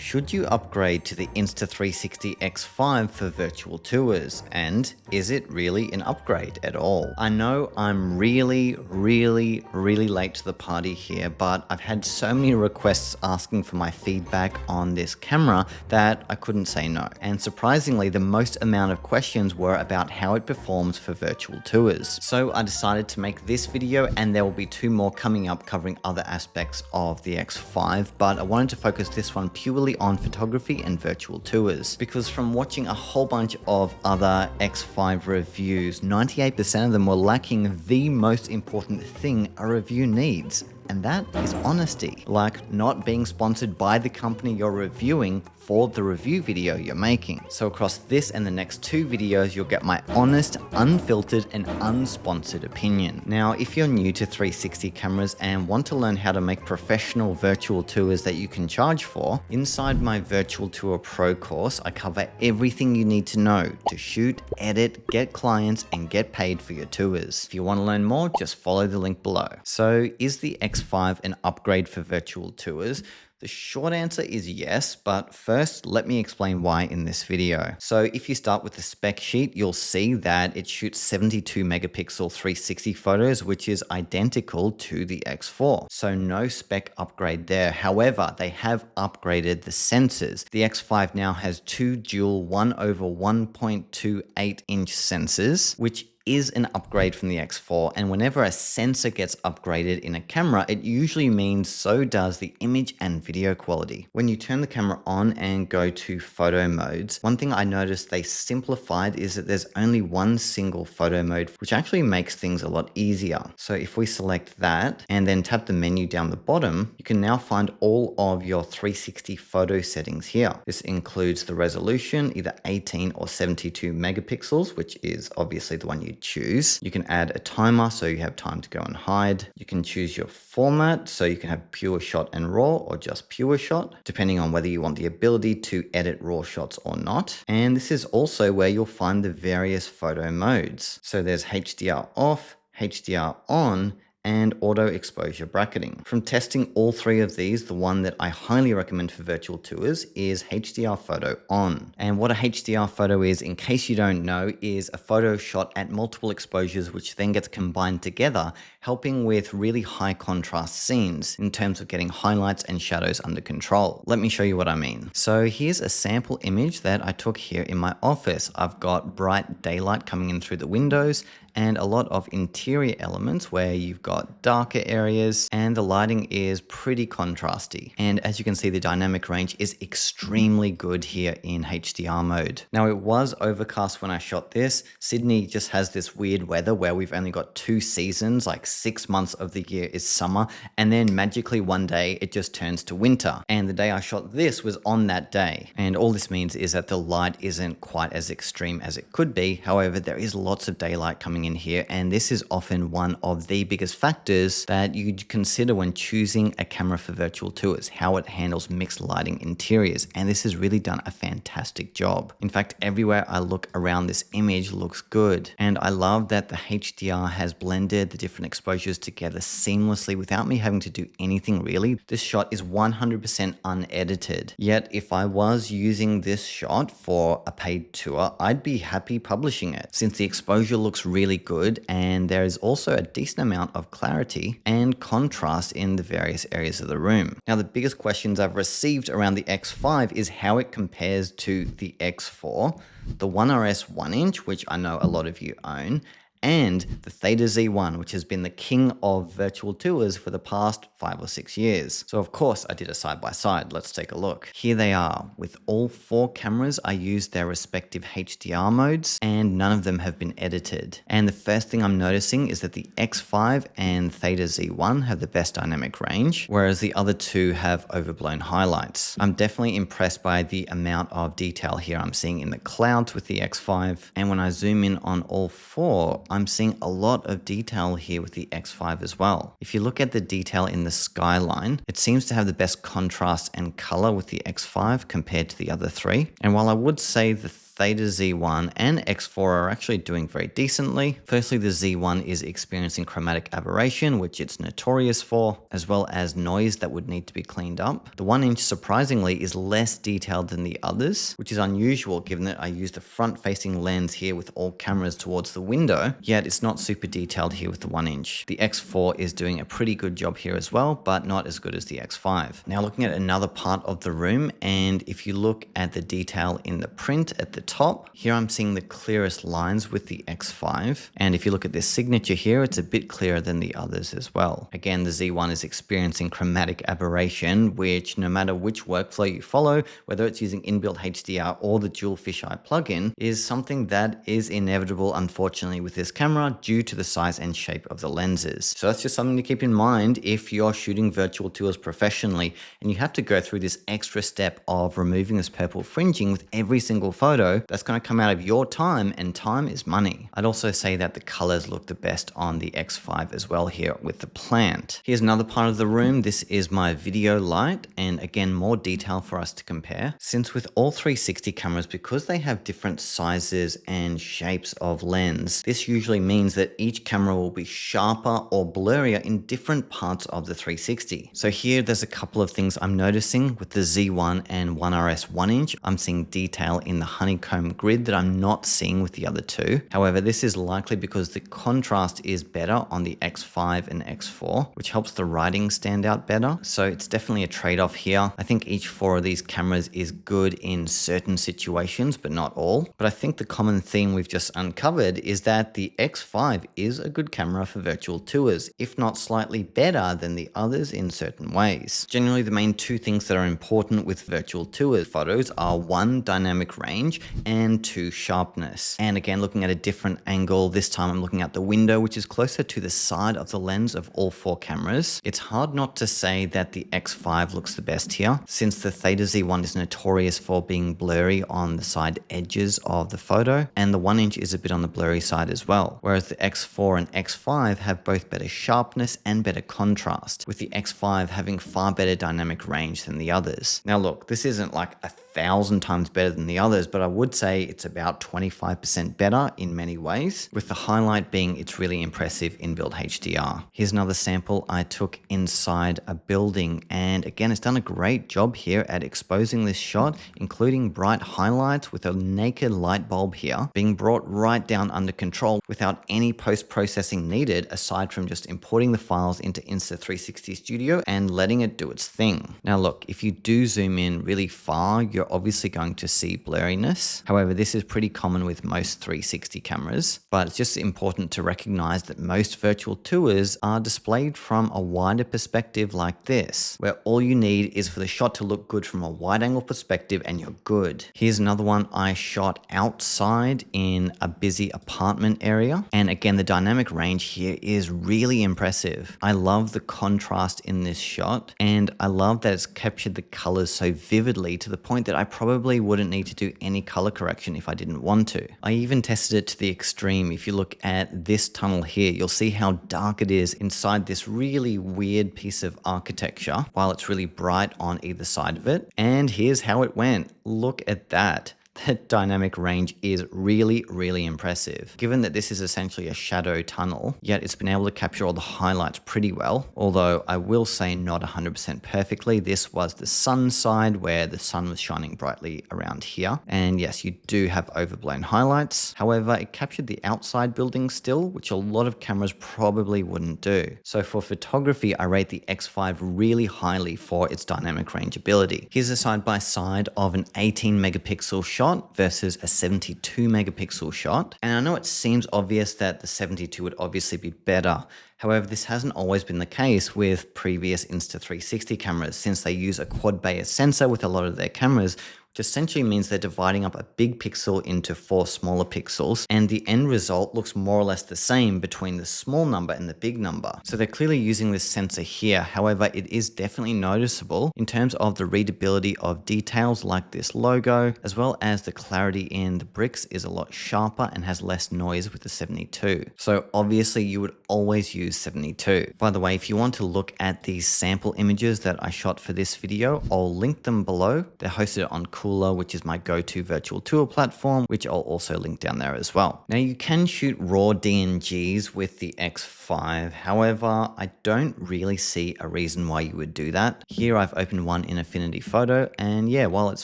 Should you upgrade to the Insta360 X5 for virtual tours? And is it really an upgrade at all? I know I'm really late to the party here, but I've had so many requests asking for my feedback on this camera that I couldn't say no. And surprisingly, the most amount of questions were about how it performs for virtual tours. So I decided to make this video, and there will be two more coming up covering other aspects of the X5, but I wanted to focus this one purely on photography and virtual tours, because from watching a whole bunch of other X5 reviews, 98% of them were lacking the most important thing a review needs. And that is honesty, like not being sponsored by the company you're reviewing for the review video you're making. So across this and the next two videos, you'll get my honest, unfiltered, and unsponsored opinion. Now, if you're new to 360 cameras and want to learn how to make professional virtual tours that you can charge for, inside my Virtual Tour Pro course, I cover everything you need to know to shoot, edit, get clients, and get paid for your tours. If you want to learn more, just follow the link below. So is the X5 an upgrade for virtual tours? The short answer is yes, but first let me explain why in this video. So if you start with the spec sheet, you'll see that it shoots 72 megapixel 360 photos, which is identical to the X4. So no spec upgrade there. However, they have upgraded the sensors. The X5 now has two dual 1/1.28 inch sensors, which is an upgrade from the X4, and whenever a sensor gets upgraded in a camera, it usually means so does the image and video quality. When you turn the camera on and go to photo modes, one thing I noticed they simplified is that there's only one single photo mode, which actually makes things a lot easier. So if we select that and then tap the menu down the bottom, you can now find all of your 360 photo settings here. This includes the resolution, either 18 or 72 megapixels, which is obviously the one you choose. You can add a timer so you have time to go and hide. You can choose your format, so you can have pure shot and raw or just pure shot, depending on whether you want the ability to edit raw shots or not. And this is also where you'll find the various photo modes. So there's HDR off, HDR on, and auto exposure bracketing. From testing all three of these, the one that I highly recommend for virtual tours is HDR photo on. And what a HDR photo is, in case you don't know, is a photo shot at multiple exposures, which then gets combined together, helping with really high contrast scenes in terms of getting highlights and shadows under control. Let me show you what I mean. So here's a sample image that I took here in my office. I've got bright daylight coming in through the windows and a lot of interior elements where you've got darker areas and the lighting is pretty contrasty. And as you can see, the dynamic range is extremely good here in HDR mode. Now, it was overcast when I shot this. Sydney just has this weird weather where we've only got two seasons, like 6 months of the year is summer, and then magically one day it just turns to winter. And the day I shot this was on that day. And all this means is that the light isn't quite as extreme as it could be. However, there is lots of daylight coming in here, and this is often one of the biggest factors that you'd consider when choosing a camera for virtual tours, how it handles mixed lighting interiors, and this has really done a fantastic job. In fact, everywhere I look around, this image looks good, and I love that the HDR has blended the different exposures together seamlessly without me having to do anything really. This shot is 100% unedited, yet if I was using this shot for a paid tour, I'd be happy publishing it since the exposure looks really good, and there is also a decent amount of clarity and contrast in the various areas of the room. Now, the biggest questions I've received around the X5 is how it compares to the X4, the One RS 1-inch, which I know a lot of you own, and the Theta Z1, which has been the king of virtual tours for the past 5 or 6 years. So of course I did a side by side. Let's take a look. Here they are. With all four cameras, I used their respective HDR modes, and none of them have been edited. And the first thing I'm noticing is that the X5 and Theta Z1 have the best dynamic range, whereas the other two have overblown highlights. I'm definitely impressed by the amount of detail here I'm seeing in the clouds with the X5, and when I zoom in on all four, I'm seeing a lot of detail here with the X5 as well. If you look at the detail in the skyline, it seems to have the best contrast and color with the X5 compared to the other three. And while I would say the Theta Z1 and X4 are actually doing very decently. Firstly, the Z1 is experiencing chromatic aberration, which it's notorious for, as well as noise that would need to be cleaned up. The 1-inch, surprisingly, is less detailed than the others, which is unusual given that I used a front-facing lens here with all cameras towards the window, yet it's not super detailed here with the 1-inch. The X4 is doing a pretty good job here as well, but not as good as the X5. Now looking at another part of the room, and if you look at the detail in the print at the top, here I'm seeing the clearest lines with the X5. And if you look at this signature here, it's a bit clearer than the others as well. Again, the Z1 is experiencing chromatic aberration, which no matter which workflow you follow, whether it's using inbuilt HDR or the dual fisheye plugin, is something that is inevitable, unfortunately, with this camera due to the size and shape of the lenses. So that's just something to keep in mind if you're shooting virtual tours professionally and you have to go through this extra step of removing this purple fringing with every single photo. That's going to come out of your time, and time is money. I'd also say that the colors look the best on the X5 as well here with the plant. Here's another part of the room. This is my video light, and again, more detail for us to compare. Since with all 360 cameras, because they have different sizes and shapes of lens, this usually means that each camera will be sharper or blurrier in different parts of the 360. So here there's a couple of things I'm noticing with the Z1 and 1RS 1-inch. I'm seeing detail in the honeycomb grid that I'm not seeing with the other two. However, this is likely because the contrast is better on the X5 and X4, which helps the writing stand out better. So it's definitely a trade-off here. I think each 4 of these cameras is good in certain situations, but not all. But I think the common theme we've just uncovered is that the X5 is a good camera for virtual tours, if not slightly better than the others in certain ways. Generally, the main 2 things that are important with virtual tours photos are 1, dynamic range, and 2, sharpness. And again, looking at a different angle, this time I'm looking at the window, which is closer to the side of the lens of all 4 cameras. It's hard not to say that the X5 looks the best here, since the Theta Z1 is notorious for being blurry on the side edges of the photo, and the 1-inch is a bit on the blurry side as well, whereas the X4 and X5 have both better sharpness and better contrast, with the X5 having far better dynamic range than the others. Now look, this isn't like 1,000 times better than the others, but I would say it's about 25% better in many ways, with the highlight being it's really impressive inbuilt HDR. Here's another sample I took inside a building, and again, it's done a great job here at exposing this shot, including bright highlights with a naked light bulb here being brought right down under control without any post-processing needed, aside from just importing the files into Insta360 Studio and letting it do its thing. Now look, if you do zoom in really far, you're obviously going to see blurriness. However, this is pretty common with most 360 cameras, but it's just important to recognize that most virtual tours are displayed from a wider perspective like this, where all you need is for the shot to look good from a wide angle perspective and you're good. Here's another one I shot outside in a busy apartment area. And again, the dynamic range here is really impressive. I love the contrast in this shot, and I love that it's captured the colors so vividly to the point that I probably wouldn't need to do any color correction if I didn't want to. I even tested it to the extreme. If you look at this tunnel here, you'll see how dark it is inside this really weird piece of architecture, while it's really bright on either side of it. And here's how it went. Look at that. That dynamic range is really, really impressive. Given that this is essentially a shadow tunnel, yet it's been able to capture all the highlights pretty well. Although I will say not 100% perfectly. This was the sun side where the sun was shining brightly around here. And yes, you do have overblown highlights. However, it captured the outside building still, which a lot of cameras probably wouldn't do. So for photography, I rate the X5 really highly for its dynamic range ability. Here's a side-by-side of an 18 megapixel shot versus a 72 megapixel shot. And I know it seems obvious that the 72 would obviously be better. However, this hasn't always been the case with previous Insta360 cameras, since they use a quad Bayer sensor with a lot of their cameras, which essentially means they're dividing up a big pixel into 4 smaller pixels, and the end result looks more or less the same between the small number and the big number. So they're clearly using this sensor here. However, it is definitely noticeable in terms of the readability of details like this logo, as well as the clarity in the bricks is a lot sharper and has less noise with the 72. So obviously you would always use 72. By the way, if you want to look at these sample images that I shot for this video, I'll link them below. They're hosted on Cool Cooler, which is my go-to virtual tour platform, which I'll also link down there as well. Now you can shoot raw DNGs with the X5. However, I don't really see a reason why you would do that. Here I've opened one in Affinity Photo, and yeah, while it's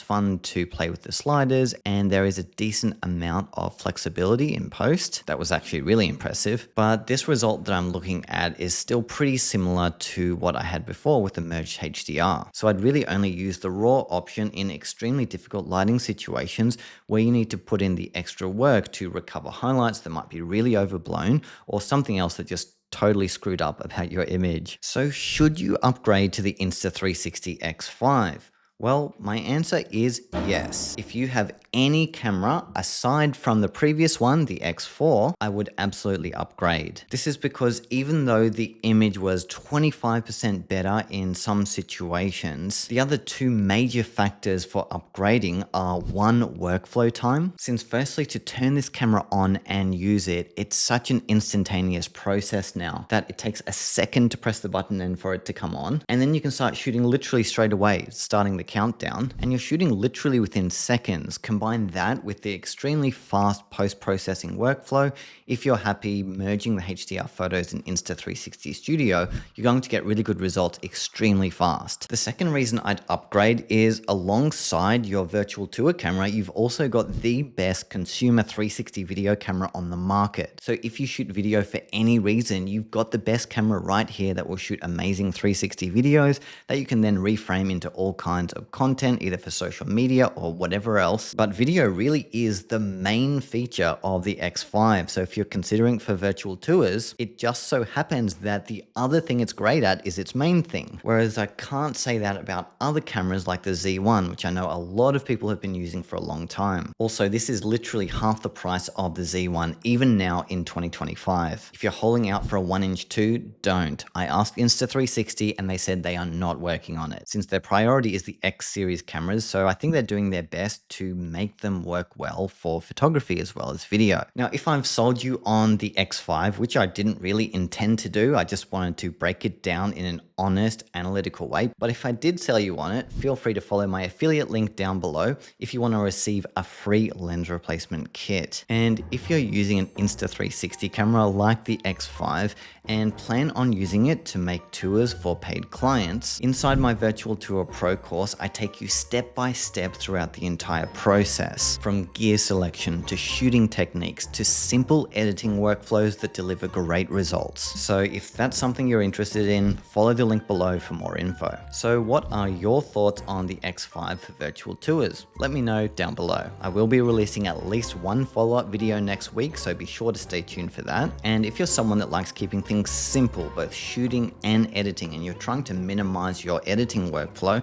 fun to play with the sliders and there is a decent amount of flexibility in post, that was actually really impressive. But this result that I'm looking at is still pretty similar to what I had before with the merged HDR. So I'd really only use the raw option in extremely difficult lighting situations where you need to put in the extra work to recover highlights that might be really overblown or something else that just totally screwed up about your image. So should you upgrade to the Insta360 X5? Well, my answer is yes. If you have any camera aside from the previous one, the X4, I would absolutely upgrade. This is because even though the image was 25% better in some situations, the other two major factors for upgrading are one, workflow time. Since firstly, to turn this camera on and use it, it's such an instantaneous process now that it takes a second to press the button and for it to come on. And then you can start shooting literally straight away, starting the countdown, and you're shooting literally within seconds. Combine that with the extremely fast post-processing workflow. If you're happy merging the HDR photos in Insta360 Studio, you're going to get really good results extremely fast. The second reason I'd upgrade is alongside your virtual tour camera, you've also got the best consumer 360 video camera on the market. So if you shoot video for any reason, you've got the best camera right here that will shoot amazing 360 videos that you can then reframe into all kinds of content, either for social media or whatever else. But video really is the main feature of the X5. So if you're considering for virtual tours, it just so happens that the other thing it's great at is its main thing. Whereas I can't say that about other cameras like the Z1, which I know a lot of people have been using for a long time. Also, this is literally half the price of the Z1, even now in 2025. If you're holding out for a 1-inch 2, don't. I asked Insta360 and they said they are not working on it, since their priority is the X series cameras, so I think they're doing their best to make them work well for photography as well as video. Now, if I've sold you on the X5, which I didn't really intend to do, I just wanted to break it down in an honest, analytical way, but if I did sell you on it, feel free to follow my affiliate link down below if you want to receive a free lens replacement kit. And if you're using an Insta360 camera like the X5 and plan on using it to make tours for paid clients, inside my Virtual Tour Pro course, I take you step by step throughout the entire process, from gear selection to shooting techniques to simple editing workflows that deliver great results. So if that's something you're interested in, follow the link below for more info. So what are your thoughts on the X5 for virtual tours? Let me know down below. I will be releasing at least one follow-up video next week, so be sure to stay tuned for that. And if you're someone that likes keeping things simple, both shooting and editing, and you're trying to minimize your editing workflow,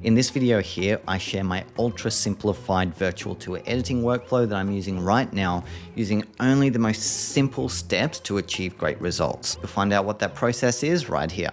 in this video here, I share my ultra simplified virtual tour editing workflow that I'm using right now, using only the most simple steps to achieve great results. You'll find out what that process is right here.